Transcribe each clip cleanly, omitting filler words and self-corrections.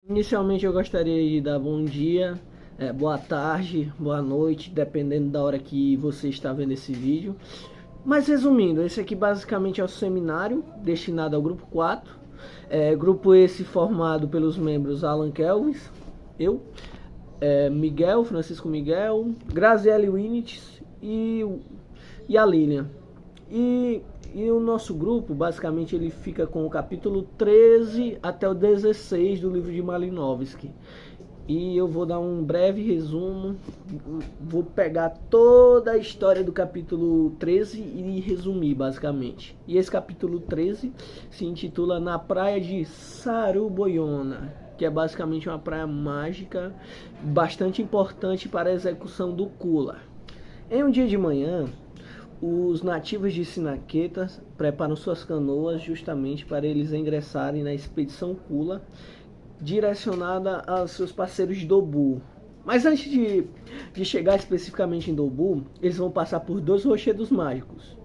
Inicialmente eu gostaria de dar bom dia, boa tarde, boa noite, dependendo da hora que você está vendo esse vídeo. Mas resumindo, esse aqui basicamente é o seminário destinado ao grupo 4. Grupo esse formado pelos membros Alan Kelvis, eu, Miguel, Francisco Miguel, Graziele Winitz e a Lilian. E o nosso grupo, basicamente, ele fica com o capítulo 13 até o 16 do livro de Malinowski. E eu vou dar um breve resumo, vou pegar toda a história do capítulo 13 e resumir, basicamente. E esse capítulo 13 se intitula Na Praia de Saruboyona, que é basicamente uma praia mágica, bastante importante para a execução do Kula. Em um dia de manhã, os nativos de Sinaqueta preparam suas canoas justamente para eles ingressarem na expedição Kula, direcionada aos seus parceiros de Dobu. Mas antes de chegar especificamente em Dobu, eles vão passar por dois rochedos mágicos,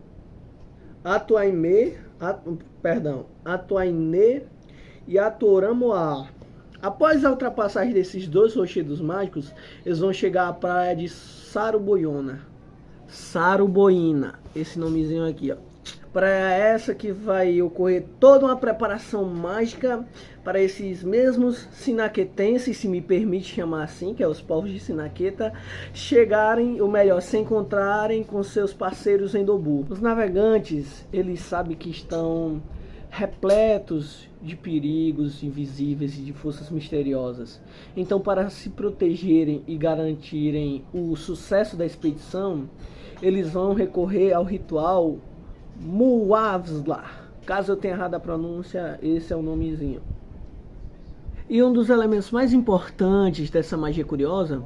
Atuainé e Atoramoa. Após a ultrapassagem desses dois rochedos mágicos, eles vão chegar à praia de Saruboyona. Saruboína, esse nomezinho aqui, ó. Praia essa que vai ocorrer toda uma preparação mágica para esses mesmos sinaquetenses, se me permite chamar assim, que é os povos de Sinaqueta, chegarem, ou melhor, se encontrarem com seus parceiros em Dobu. Os navegantes, eles sabem que estão repletos de perigos invisíveis e de forças misteriosas. Então, para se protegerem e garantirem o sucesso da expedição, eles vão recorrer ao ritual Muavsla. Caso eu tenha errado a pronúncia, esse é o nomezinho. E um dos elementos mais importantes dessa magia curiosa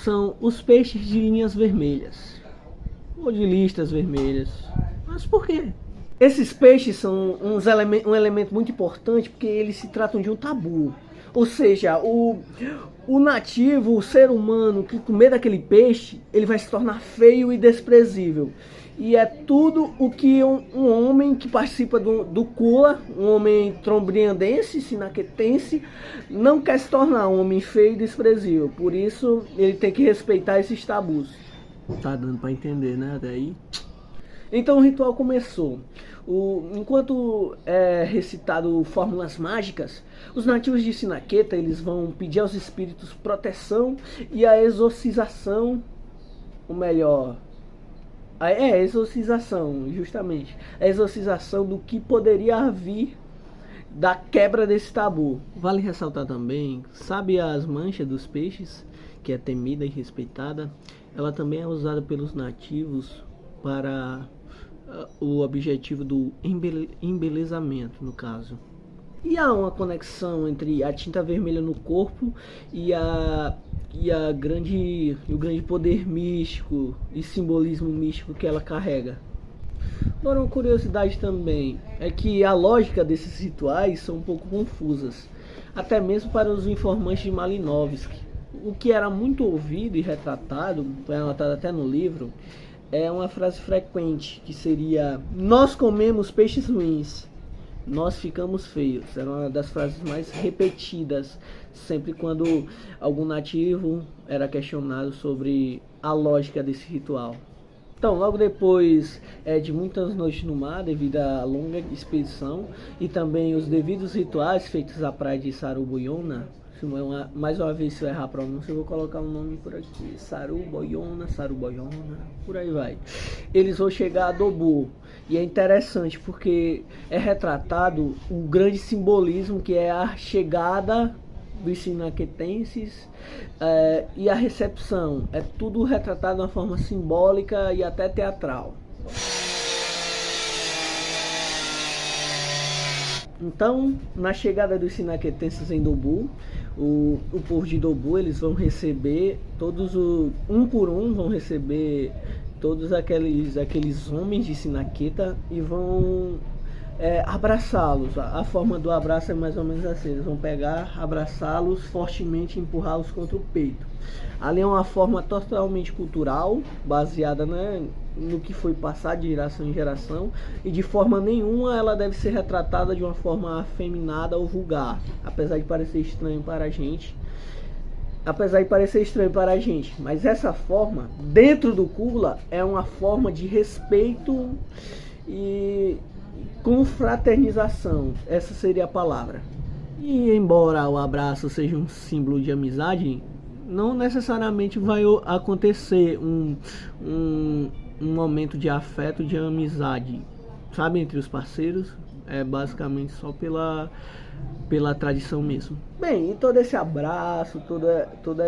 são os peixes de linhas vermelhas, ou de listas vermelhas. Mas por quê? Esses peixes são um elemento muito importante porque eles se tratam de um tabu. Ou seja, o nativo, o ser humano que comer daquele peixe, ele vai se tornar feio e desprezível. E é tudo o que um homem que participa do Kula, um homem trombriandense, sinaquetense, não quer se tornar um homem feio e desprezível. Por isso, ele tem que respeitar esses tabus. Tá dando para entender, né? Até aí. Então o ritual começou. Enquanto é recitado fórmulas mágicas, os nativos de Sinaqueta eles vão pedir aos espíritos proteção e a exorcização, ou melhor, exorcização, justamente, a exorcização do que poderia vir da quebra desse tabu. Vale ressaltar também, sabe as manchas dos peixes, que é temida e respeitada, ela também é usada pelos nativos para o objetivo do embelezamento, no caso. E há uma conexão entre a tinta vermelha no corpo e o grande poder místico e simbolismo místico que ela carrega. Agora, uma curiosidade também é que a lógica desses rituais são um pouco confusas, até mesmo para os informantes de Malinowski. O que era muito ouvido e retratado, foi anotado até no livro, é uma frase frequente, que seria: nós comemos peixes ruins, nós ficamos feios. Era uma das frases mais repetidas, sempre quando algum nativo era questionado sobre a lógica desse ritual. Então, logo depois de muitas noites no mar, devido à longa expedição, e também os devidos rituais feitos à praia de Saruboyona, mais uma vez, se eu errar a pronúncia, eu vou colocar um nome por aqui: Saruboyona, por aí vai. Eles vão chegar a Dobu. E é interessante porque é retratado o grande simbolismo que é a chegada dos sinaquetenses e a recepção. É tudo retratado de uma forma simbólica e até teatral. Então, na chegada dos sinaquetenses em Dobu, o povo de Dobu, eles vão receber todos, um por um, vão receber todos aqueles homens de Sinaqueta e vão abraçá-los. A forma do abraço é mais ou menos assim: eles vão pegar, abraçá-los fortemente e empurrá-los contra o peito. Ali é uma forma totalmente cultural, baseada no que foi passado de geração em geração, e de forma nenhuma ela deve ser retratada de uma forma afeminada ou vulgar, apesar de parecer estranho para a gente. Mas essa forma, dentro do Kula, é uma forma de respeito e confraternização, essa seria a palavra. E embora o abraço seja um símbolo de amizade, não necessariamente vai acontecer um momento de afeto, de amizade, sabe, entre os parceiros. É basicamente só pela tradição mesmo. Bem, e todo esse abraço, todo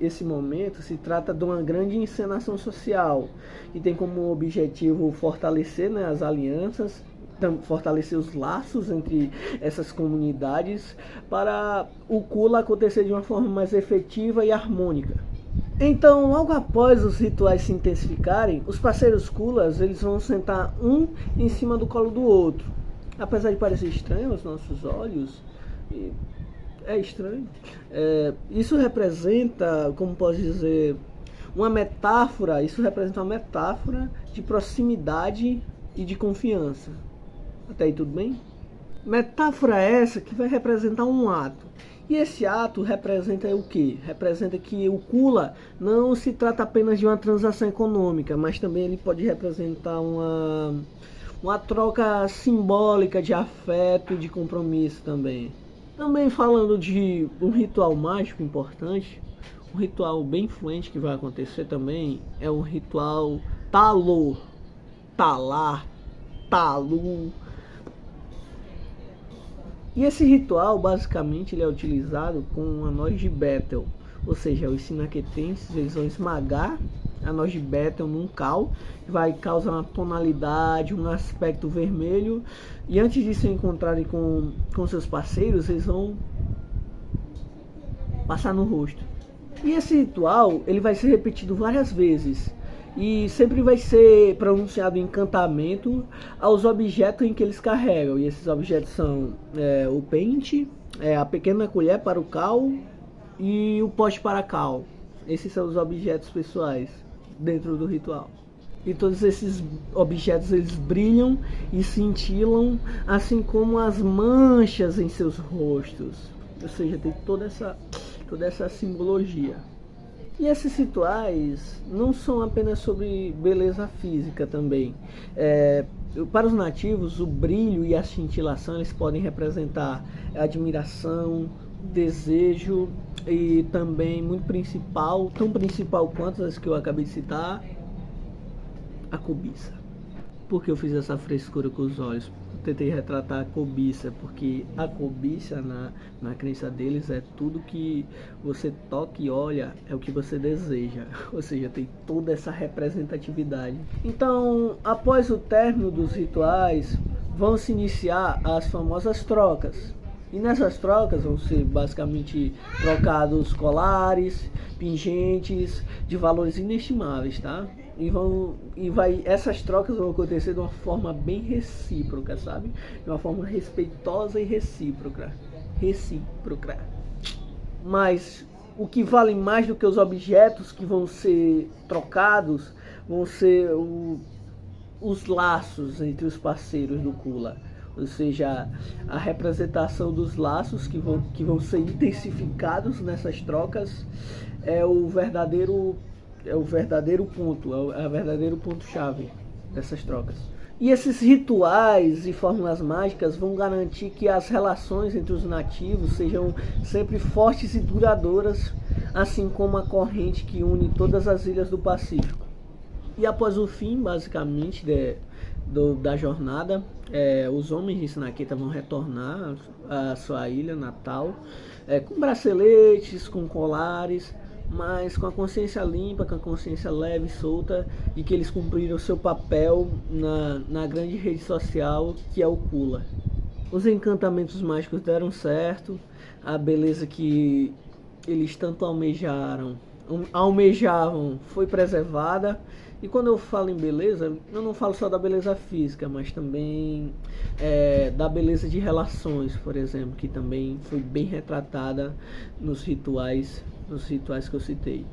esse momento se trata de uma grande encenação social que tem como objetivo fortalecer, né, as alianças, fortalecer os laços entre essas comunidades para o Kula acontecer de uma forma mais efetiva e harmônica. Então, logo após os rituais se intensificarem, os parceiros Kulas eles vão sentar um em cima do colo do outro. Apesar de parecer estranho aos nossos olhos, é estranho. Isso representa, como posso dizer, uma metáfora. Isso representa uma metáfora de proximidade e de confiança. Até aí tudo bem? Metáfora essa que vai representar um ato. E esse ato representa o quê? Representa que o Kula não se trata apenas de uma transação econômica, mas também ele pode representar uma troca simbólica de afeto e de compromisso também. Também falando de um ritual mágico importante, um ritual bem influente que vai acontecer também é o ritual Talu, Talar, Talu. E esse ritual, basicamente, ele é utilizado com a noz de Bethel. Ou seja, os sinaquetenses eles vão esmagar a noz de Bethel num cal, que vai causar uma tonalidade, um aspecto vermelho. E antes de se encontrarem com seus parceiros, eles vão passar no rosto. E esse ritual ele vai ser repetido várias vezes. E sempre vai ser pronunciado encantamento aos objetos em que eles carregam. E esses objetos são o pente, a pequena colher para o cal e o pote para cal. Esses são os objetos pessoais dentro do ritual. E todos esses objetos eles brilham e cintilam, assim como as manchas em seus rostos. Ou seja, tem toda essa simbologia. E esses rituais não são apenas sobre beleza física também. Para os nativos, o brilho e a cintilação eles podem representar admiração, desejo e também muito principal, tão principal quanto as que eu acabei de citar, a cobiça. Por que eu fiz essa frescura com os olhos? Tentei retratar a cobiça, porque a cobiça na crença deles é tudo que você toca e olha, é o que você deseja. Ou seja, tem toda essa representatividade. Então, após o término dos rituais, vão se iniciar as famosas trocas. E nessas trocas vão ser basicamente trocados colares, pingentes de valores inestimáveis, tá? Essas trocas vão acontecer de uma forma bem recíproca, sabe? De uma forma respeitosa e recíproca. Mas o que vale mais do que os objetos que vão ser trocados vão ser os laços entre os parceiros do Kula. Ou seja, a representação dos laços que vão ser intensificados nessas trocas é o verdadeiro ponto-chave dessas trocas. E esses rituais e fórmulas mágicas vão garantir que as relações entre os nativos sejam sempre fortes e duradouras, assim como a corrente que une todas as ilhas do Pacífico. E após o fim, basicamente, da jornada, os homens de Sinaqueta vão retornar à sua ilha natal, com braceletes, com colares, mas com a consciência limpa, com a consciência leve e solta de que eles cumpriram o seu papel na grande rede social que é o Kula. Os encantamentos mágicos deram certo, a beleza que eles tanto almejavam foi preservada. E quando eu falo em beleza, eu não falo só da beleza física, mas também da beleza de relações, por exemplo, que também foi bem retratada nos rituais que eu citei.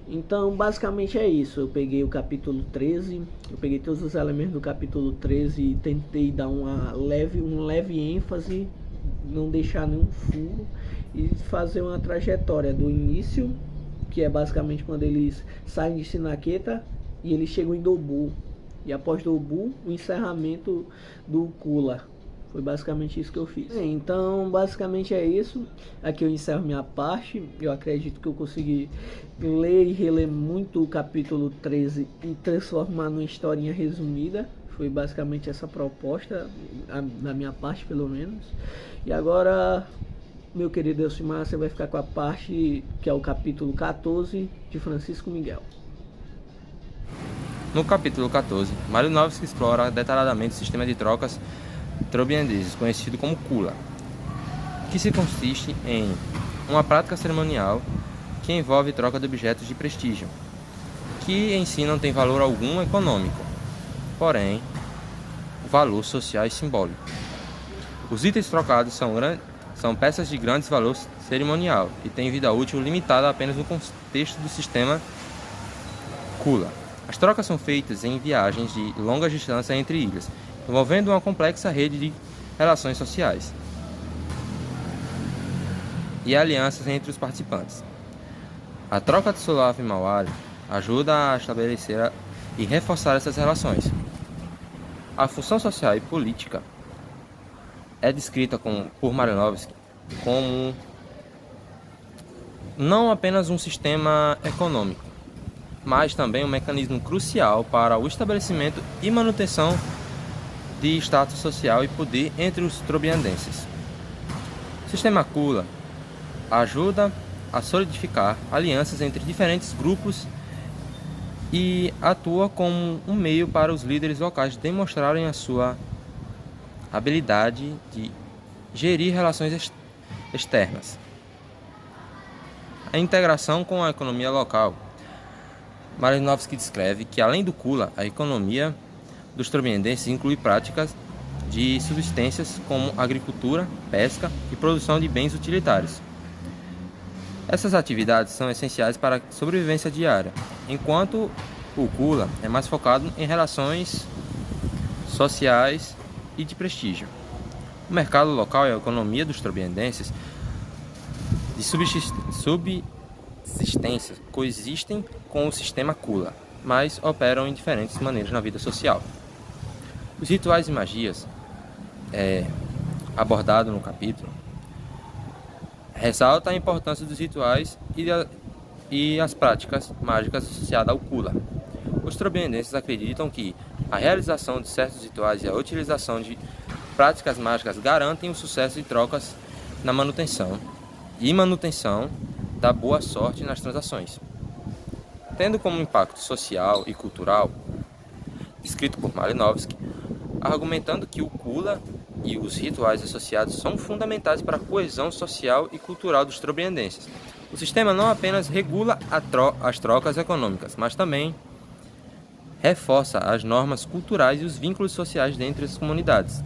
Então, basicamente é isso. Eu peguei o capítulo 13, eu peguei todos os elementos do capítulo 13 e tentei dar um leve ênfase, não deixar nenhum furo e fazer uma trajetória do início, que é basicamente quando eles saem de Sinaqueta e eles chegam em Dobu. E após Dobu, o encerramento do Kula. Foi basicamente isso que eu fiz. Então, basicamente é isso. Aqui eu encerro minha parte. Eu acredito que eu consegui ler e reler muito o capítulo 13 e transformar numa historinha resumida. Foi basicamente essa proposta, da minha parte pelo menos. E agora, meu querido Elcimar, você vai ficar com a parte que é o capítulo 14 de Francisco Miguel. No capítulo 14, Malinowski explora detalhadamente o sistema de trocas trobriandeses, conhecido como Kula, que se consiste em uma prática cerimonial que envolve troca de objetos de prestígio, que em si não tem valor algum econômico, porém, valor social e simbólico. Os itens trocados são peças de grande valor cerimonial e têm vida útil limitada apenas no contexto do sistema Kula. As trocas são feitas em viagens de longa distância entre ilhas, envolvendo uma complexa rede de relações sociais e alianças entre os participantes. A troca de Sulaf e Mawari ajuda a estabelecer e reforçar essas relações. A função social e política é descrita por Malinowski como não apenas um sistema econômico, mas também um mecanismo crucial para o estabelecimento e manutenção de status social e poder entre os trobriandenses. O sistema Kula ajuda a solidificar alianças entre diferentes grupos e atua como um meio para os líderes locais demonstrarem a sua habilidade de gerir relações externas. A integração com a economia local. Malinowski descreve que, além do Kula, a economia dos trobriandenses inclui práticas de subsistências como agricultura, pesca e produção de bens utilitários. Essas atividades são essenciais para a sobrevivência diária, enquanto o Kula é mais focado em relações sociais e de prestígio. O mercado local e a economia dos trobriandenses de subsistência coexistem com o sistema Kula, mas operam em diferentes maneiras na vida social. Os rituais e magias, abordado no capítulo, ressalta a importância dos rituais e as práticas mágicas associadas ao Kula. Os trobriandenses acreditam que a realização de certos rituais e a utilização de práticas mágicas garantem o sucesso de trocas na manutenção da boa sorte nas transações. Tendo como impacto social e cultural, descrito por Malinowski, argumentando que o Kula e os rituais associados são fundamentais para a coesão social e cultural dos trobriandenses. O sistema não apenas regula as trocas econômicas, mas também reforça as normas culturais e os vínculos sociais dentre as comunidades.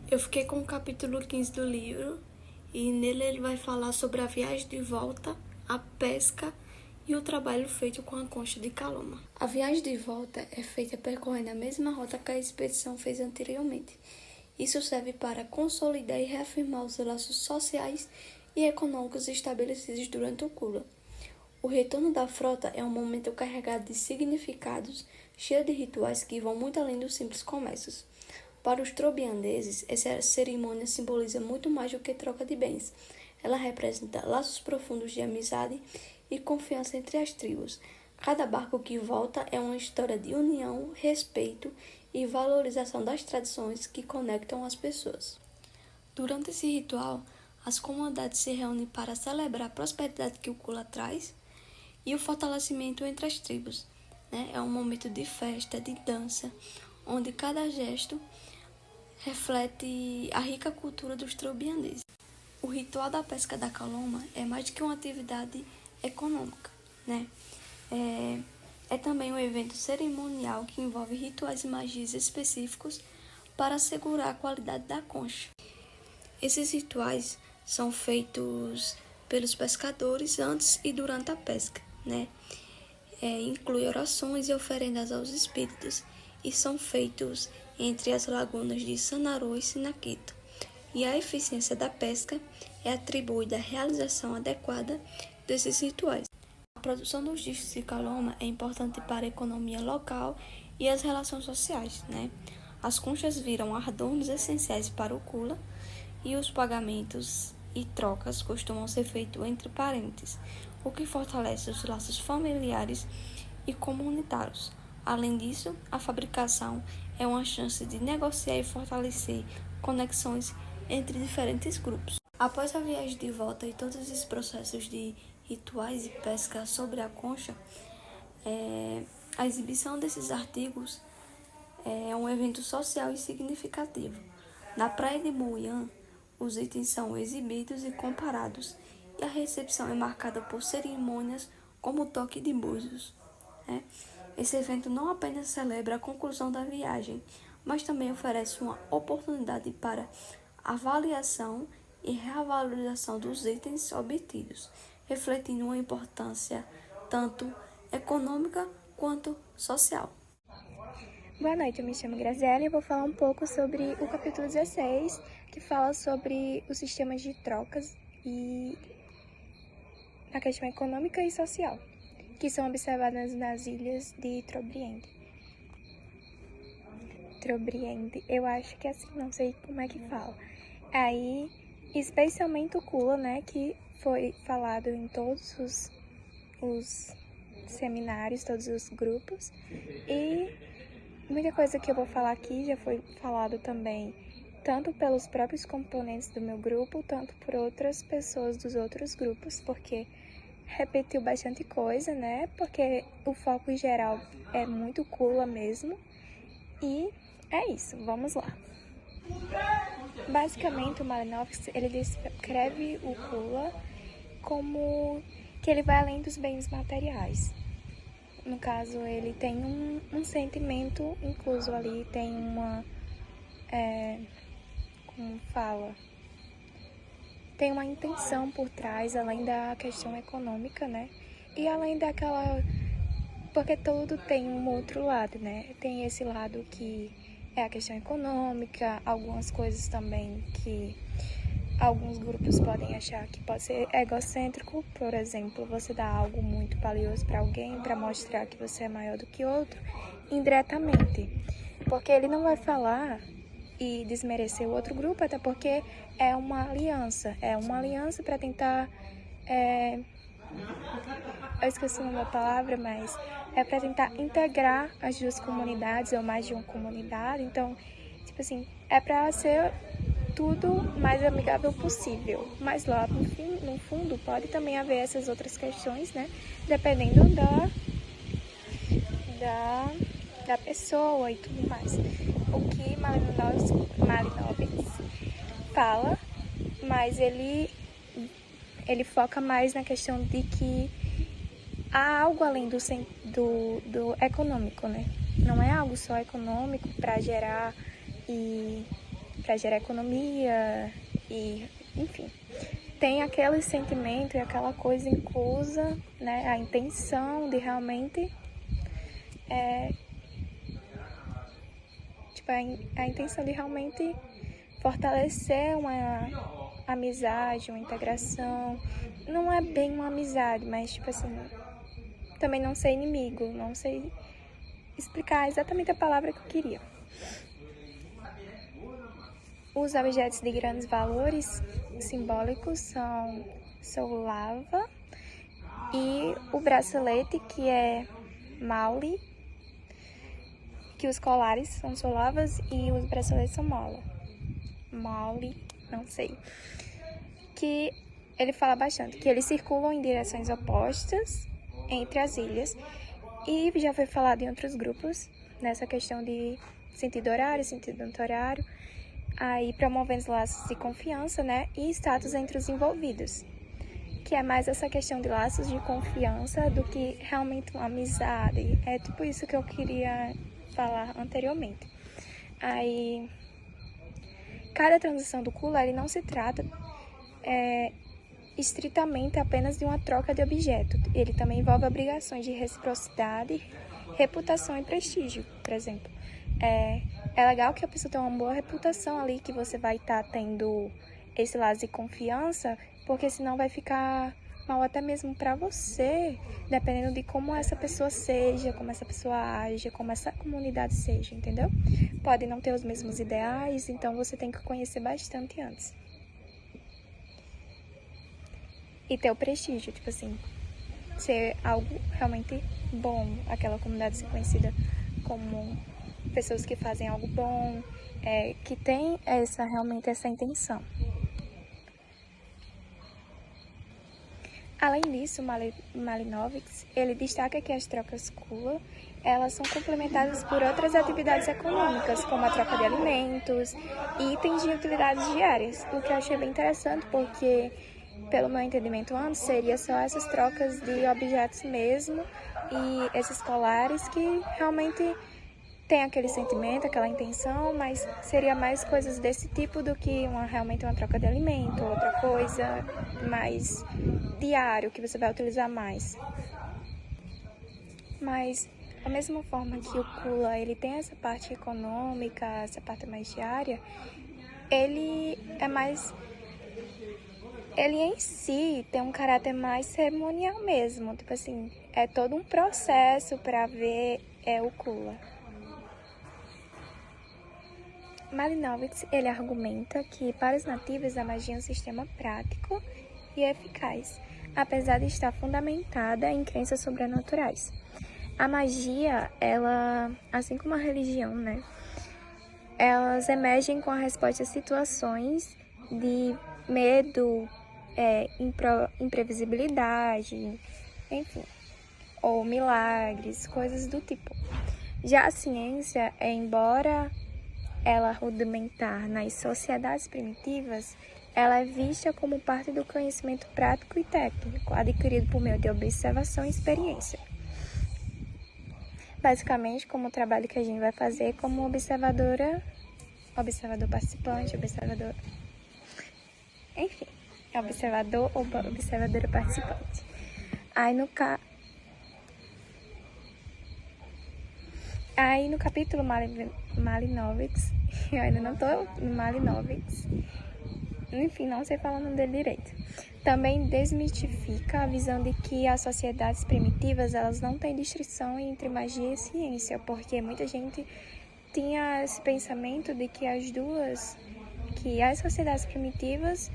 Eu fiquei com o capítulo 15 do livro e nele ele vai falar sobre a viagem de volta, a pesca e o trabalho feito com a concha de Caloma. A viagem de volta é feita percorrendo a mesma rota que a expedição fez anteriormente. Isso serve para consolidar e reafirmar os laços sociais e econômicos estabelecidos durante o Kula. O retorno da frota é um momento carregado de significados, cheio de rituais que vão muito além dos simples comércios. Para os trobriandeses, essa cerimônia simboliza muito mais do que troca de bens. Ela representa laços profundos de amizade e confiança entre as tribos. Cada barco que volta é uma história de união, respeito e valorização das tradições que conectam as pessoas. Durante esse ritual, as comunidades se reúnem para celebrar a prosperidade que o Kula traz e o fortalecimento entre as tribos. É um momento de festa, de dança, onde cada gesto reflete a rica cultura dos trobriandeses. O ritual da pesca da Caloma é mais do que uma atividade econômica, É também um evento cerimonial que envolve rituais e magias específicos para assegurar a qualidade da concha. Esses rituais são feitos pelos pescadores antes e durante a pesca, né? Inclui orações e oferendas aos espíritos e são feitos entre as lagunas de Sanarô e Sinaquito. E a eficiência da pesca é atribuída à realização adequada desses rituais. A produção dos discos de Caloma é importante para a economia local e as relações sociais, né? As conchas viram adornos essenciais para o Kula e os pagamentos e trocas costumam ser feitos entre parentes, o que fortalece os laços familiares e comunitários. Além disso, a fabricação é uma chance de negociar e fortalecer conexões entre diferentes grupos. Após a viagem de volta e todos esses processos de rituais e pesca sobre a concha, a exibição desses artigos é um evento social e significativo. Na praia de Muiã, os itens são exibidos e comparados, e a recepção é marcada por cerimônias como o toque de búzios, né? Esse evento não apenas celebra a conclusão da viagem, mas também oferece uma oportunidade para avaliação e revalorização dos itens obtidos, refletindo uma importância tanto econômica quanto social. Boa noite, eu me chamo Graziela e vou falar um pouco sobre o capítulo 16, que fala sobre os sistemas de trocas e a questão econômica e social, que são observadas nas ilhas de Trobriand. Eu acho que é assim, não sei como é que fala. Aí, especialmente o Kula, né, que foi falado em todos os seminários, todos os grupos, e muita coisa que eu vou falar aqui já foi falado também, tanto pelos próprios componentes do meu grupo, tanto por outras pessoas dos outros grupos, porque repetiu bastante coisa, né? Porque o foco em geral é muito Kula mesmo. E é isso, vamos lá. Basicamente, o Malinowski, ele descreve o Kula como que ele vai além dos bens materiais. No caso, ele tem um sentimento incluso ali, tem uma... como fala? Tem uma intenção por trás, além da questão econômica, né? E além daquela... Porque tudo tem um outro lado, né? Tem esse lado que é a questão econômica, algumas coisas também que alguns grupos podem achar que pode ser egocêntrico, por exemplo, você dá algo muito valioso para alguém para mostrar que você é maior do que outro, indiretamente. Porque ele não vai falar e desmerecer o outro grupo, até porque é uma aliança para tentar... Eu esqueci o nome da palavra, mas é para tentar integrar as duas comunidades ou mais de uma comunidade. Então, tipo assim, é para ser tudo mais amigável possível. Mas lá no fundo pode também haver essas outras questões, né? Dependendo da pessoa e tudo mais. O que Malinowski fala, mas ele foca mais na questão de que há algo além do econômico, né? Não é algo só econômico para gerar economia e, enfim. Tem aquele sentimento e aquela coisa inclusa, né? A intenção de realmente a intenção de realmente fortalecer uma amizade, uma integração. Não é bem uma amizade, mas tipo assim, também não ser inimigo, não sei explicar exatamente a palavra que eu queria. Os objetos de grandes valores simbólicos são lava e o bracelete, que é Mauli, que os colares são solavas e os braceletes são Mauli, não sei. Que ele fala bastante, que eles circulam em direções opostas entre as ilhas, e já foi falado em outros grupos, nessa questão de sentido horário, sentido anti-horário, aí promovendo os laços de confiança, né, e status entre os envolvidos, que é mais essa questão de laços de confiança do que realmente uma amizade. É tipo isso que eu queria falar anteriormente. Aí, cada transição do Kula, ele não se trata estritamente apenas de uma troca de objeto. Ele também envolve obrigações de reciprocidade, reputação e prestígio, por exemplo. É legal que a pessoa tenha uma boa reputação ali, que você vai estar tendo esse laço de confiança, porque senão vai ficar mal até mesmo para você, dependendo de como essa pessoa seja, como essa pessoa age, como essa comunidade seja, entendeu? Pode não ter os mesmos ideais, então você tem que conhecer bastante antes. E ter o prestígio, tipo assim, ser algo realmente bom, aquela comunidade ser conhecida como pessoas que fazem algo bom, que tem realmente essa intenção. Além disso, Malinowicz, ele destaca que as trocas KULA, elas são complementadas por outras atividades econômicas, como a troca de alimentos e itens de utilidades diárias, o que eu achei bem interessante, porque, pelo meu entendimento antes, seria só essas trocas de objetos mesmo, e esses colares que realmente tem aquele sentimento, aquela intenção, mas seria mais coisas desse tipo do que realmente uma troca de alimento, outra coisa mais diário, que você vai utilizar mais. Mas, da mesma forma que o KULA, ele tem essa parte econômica, essa parte mais diária, ele em si tem um caráter mais cerimonial mesmo, tipo assim, é todo um processo para ver o KULA. Malinowicz, ele argumenta que para os nativos a magia é um sistema prático e eficaz, apesar de estar fundamentada em crenças sobrenaturais. A magia, ela, assim como a religião, elas emergem com a resposta a situações de medo, imprevisibilidade, enfim, ou milagres, coisas do tipo. Já a ciência, embora ela rudimentar nas sociedades primitivas, ela é vista como parte do conhecimento prático e técnico, adquirido por meio de observação e experiência. Basicamente, como o trabalho que a gente vai fazer como observador participante, enfim, observador ou observadora participante. Aí no capítulo Malinowicz, eu ainda não tô no Malinowicz, enfim, não sei falar o nome dele direito. Também desmistifica a visão de que as sociedades primitivas, elas não têm distinção entre magia e ciência, porque muita gente tinha esse pensamento de que as sociedades primitivas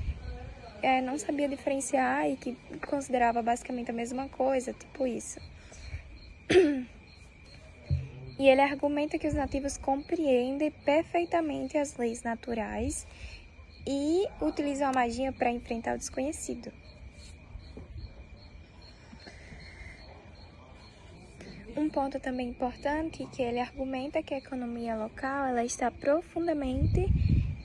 não sabia diferenciar e que considerava basicamente a mesma coisa, tipo isso. E ele argumenta que os nativos compreendem perfeitamente as leis naturais e utilizam a magia para enfrentar o desconhecido. Um ponto também importante é que ele argumenta que a economia local ela está profundamente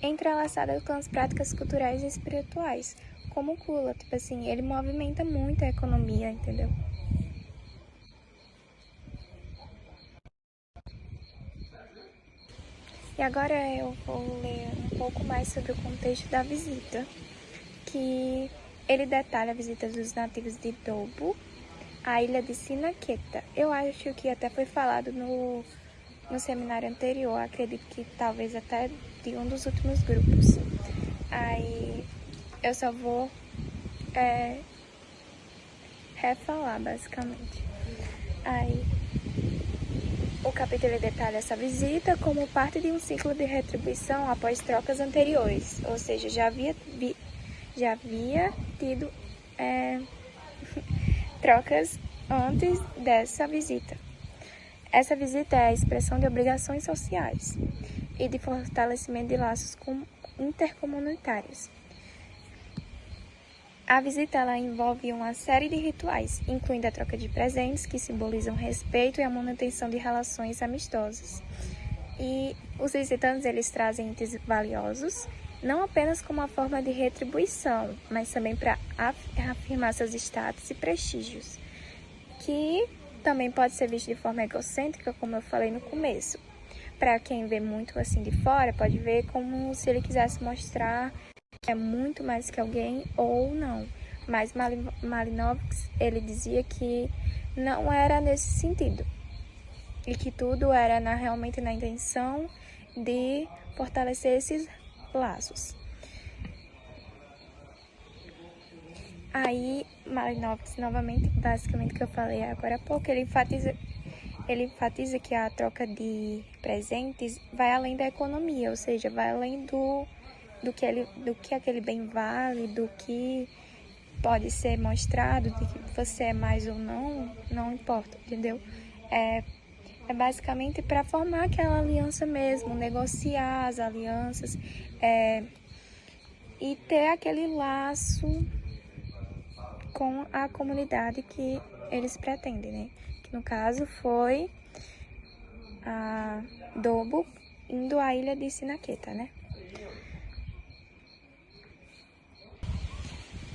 entrelaçada com as práticas culturais e espirituais, como o KULA, tipo assim, ele movimenta muito a economia, entendeu? E agora eu vou ler um pouco mais sobre o contexto da visita, que ele detalha a visita dos nativos de Dobo à ilha de Sinaqueta. Eu acho que até foi falado no seminário anterior, acredito que talvez até de um dos últimos grupos. Aí eu só vou refalar, basicamente. Aí o capítulo detalha essa visita como parte de um ciclo de retribuição após trocas anteriores, ou seja, já havia tido trocas antes dessa visita. Essa visita é a expressão de obrigações sociais e de fortalecimento de laços intercomunitários. A visita ela envolve uma série de rituais, incluindo a troca de presentes que simbolizam respeito e a manutenção de relações amistosas. E os visitantes eles trazem itens valiosos, não apenas como uma forma de retribuição, mas também para afirmar seus status e prestígios, que também pode ser visto de forma egocêntrica, como eu falei no começo. Para quem vê muito assim de fora, pode ver como se ele quisesse mostrar que é muito mais que alguém ou não. Mas Malinowski, ele dizia que não era nesse sentido. E que tudo era realmente na intenção de fortalecer esses laços. Aí, Malinowski, novamente, basicamente o que eu falei agora há pouco, ele enfatiza que a troca de presentes vai além da economia, ou seja, vai além do que aquele bem vale, do que pode ser mostrado, de que você é mais ou não importa, entendeu? É basicamente para formar aquela aliança mesmo, negociar as alianças e ter aquele laço com a comunidade que eles pretendem, né? Que no caso foi a Dobo indo à ilha de Sinaqueta, né?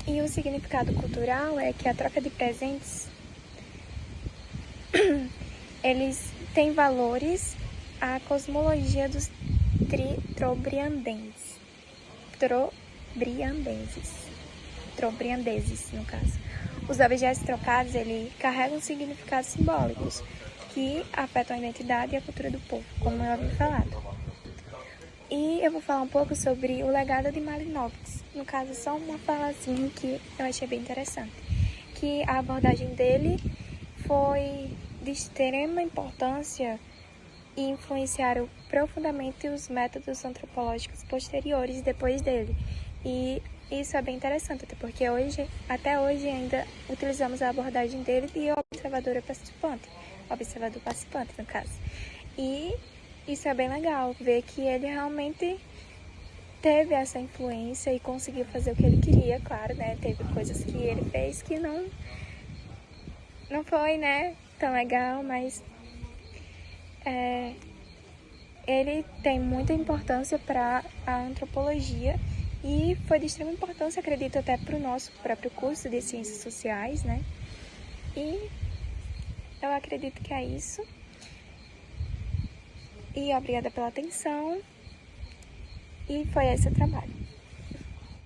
E o significado cultural é que a troca de presentes eles têm valores à cosmologia dos trobriandeses, no caso. Os objetos trocados, eles carregam significados simbólicos que afetam a identidade e a cultura do povo, como eu havia falado. E eu vou falar um pouco sobre o legado de Malinowski. No caso, só uma falazinha que eu achei bem interessante. Que a abordagem dele foi de extrema importância e influenciaram profundamente os métodos antropológicos posteriores depois dele. E isso é bem interessante, até porque até hoje ainda utilizamos a abordagem dele de observador participante, no caso. E isso é bem legal, ver que ele realmente teve essa influência e conseguiu fazer o que ele queria, claro, né? Teve coisas que ele fez que não foi, né, tão legal, mas ele tem muita importância para a antropologia e foi de extrema importância, acredito, até para o nosso próprio curso de Ciências Sociais, né? E eu acredito que é isso. E obrigada pela atenção. E foi esse o trabalho.